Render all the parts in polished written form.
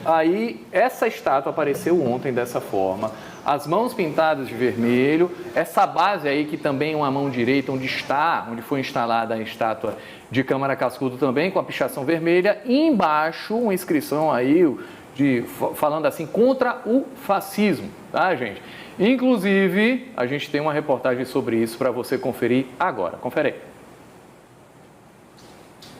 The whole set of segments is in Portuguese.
Aí, essa estátua apareceu ontem dessa forma. As mãos pintadas de vermelho, essa base aí que também é uma mão direita, onde foi instalada a estátua de Câmara Cascudo também, com a pichação vermelha, e embaixo uma inscrição aí falando assim, contra o fascismo, tá, gente? Inclusive, a gente tem uma reportagem sobre isso para você conferir agora. Confere aí.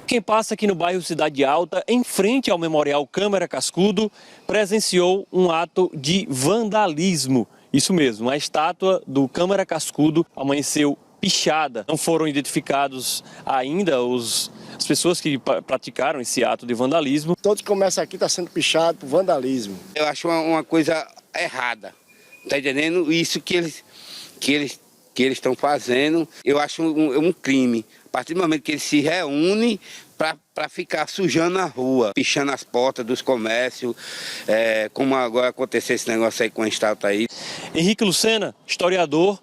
Quem passa aqui no bairro Cidade Alta, em frente ao Memorial Câmara Cascudo, presenciou um ato de vandalismo. Isso mesmo, a estátua do Câmara Cascudo amanheceu pichada. Não foram identificados ainda as pessoas que praticaram esse ato de vandalismo. Todo que começa aqui está sendo pichado por vandalismo. Eu acho uma coisa errada, tá entendendo? Isso que eles estão fazendo, eu acho um crime. A partir do momento que eles se reúnem para ficar sujando a rua, pichando as portas dos comércios, como agora aconteceu esse negócio aí com a estátua aí. Henrique Lucena, historiador,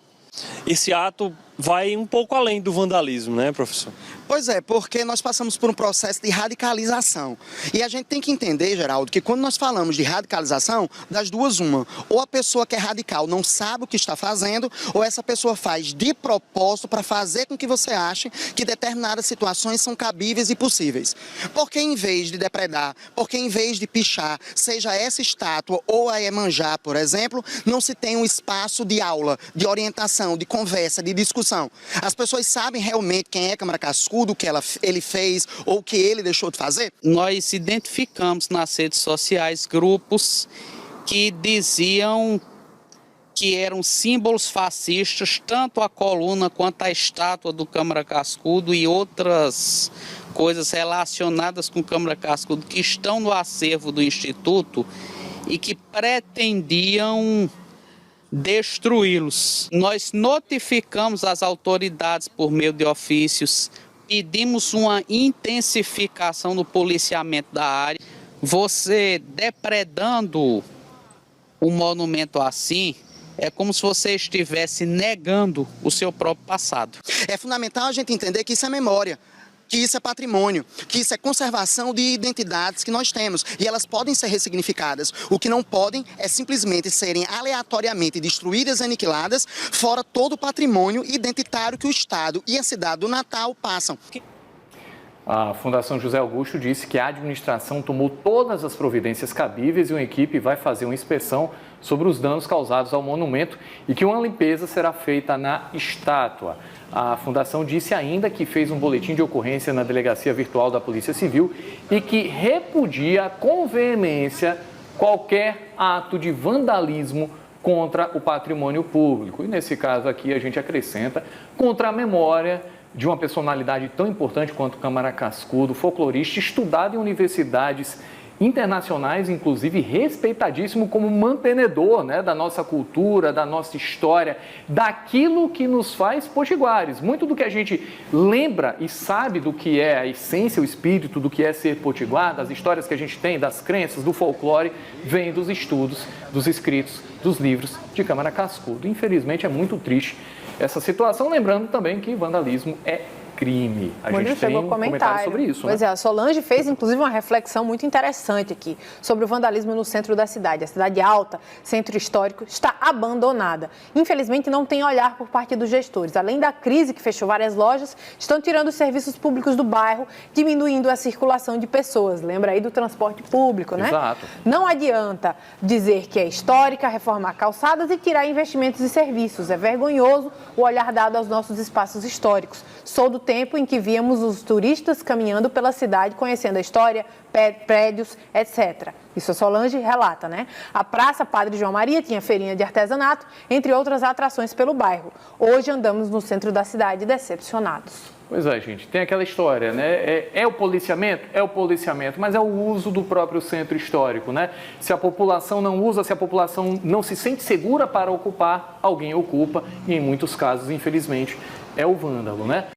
esse ato vai um pouco além do vandalismo, né, professor? Pois é, porque nós passamos por um processo de radicalização. E a gente tem que entender, Geraldo, que quando nós falamos de radicalização, das duas uma. Ou a pessoa que é radical não sabe o que está fazendo, ou essa pessoa faz de propósito para fazer com que você ache que determinadas situações são cabíveis e possíveis. Porque em vez de depredar, porque em vez de pichar, seja essa estátua ou a Iemanjá, por exemplo, não se tem um espaço de aula, de orientação, de conversa, de discussão. As pessoas sabem realmente quem é Câmara Cascudo, o que ele fez ou o que ele deixou de fazer? Nós identificamos nas redes sociais grupos que diziam que eram símbolos fascistas, tanto a coluna quanto a estátua do Câmara Cascudo e outras coisas relacionadas com o Câmara Cascudo que estão no acervo do Instituto e que pretendiam destruí-los. Nós notificamos as autoridades por meio de ofícios, pedimos uma intensificação do policiamento da área. Você depredando um monumento assim, é como se você estivesse negando o seu próprio passado. É fundamental a gente entender que isso é memória, que isso é patrimônio, que isso é conservação de identidades que nós temos. E elas podem ser ressignificadas. O que não podem é simplesmente serem aleatoriamente destruídas e aniquiladas, fora todo o patrimônio identitário que o Estado e a cidade do Natal passam. A Fundação José Augusto disse que a administração tomou todas as providências cabíveis e uma equipe vai fazer uma inspeção sobre os danos causados ao monumento e que uma limpeza será feita na estátua. A Fundação disse ainda que fez um boletim de ocorrência na Delegacia Virtual da Polícia Civil e que repudia com veemência qualquer ato de vandalismo contra o patrimônio público. E nesse caso aqui a gente acrescenta contra a memória de uma personalidade tão importante quanto Câmara Cascudo, folclorista, estudado em universidades internacionais, inclusive respeitadíssimo como mantenedor, né, da nossa cultura, da nossa história, daquilo que nos faz potiguares. Muito do que a gente lembra e sabe do que é a essência, o espírito do que é ser potiguar, das histórias que a gente tem, das crenças, do folclore, vem dos estudos, dos escritos, dos livros de Câmara Cascudo. Infelizmente é muito triste essa situação, lembrando também que vandalismo é crime. A gente tem um comentário sobre isso. Pois né? é, a Solange fez inclusive uma reflexão muito interessante aqui sobre o vandalismo no centro da cidade. A cidade alta, centro histórico, está abandonada. Infelizmente não tem olhar por parte dos gestores. Além da crise que fechou várias lojas, estão tirando os serviços públicos do bairro, diminuindo a circulação de pessoas. Lembra aí do transporte público, né? Exato. Não adianta dizer que é histórica, reformar calçadas e tirar investimentos e serviços. É vergonhoso o olhar dado aos nossos espaços históricos. Sou do tempo em que víamos os turistas caminhando pela cidade, conhecendo a história, prédios, etc. Isso a Solange relata, né? A Praça Padre João Maria tinha feirinha de artesanato, entre outras atrações pelo bairro. Hoje andamos no centro da cidade decepcionados. Pois é, gente, tem aquela história, né? É o policiamento? É o policiamento, mas é o uso do próprio centro histórico, né? Se a população não usa, se a população não se sente segura para ocupar, alguém ocupa e em muitos casos, infelizmente, é o vândalo, né?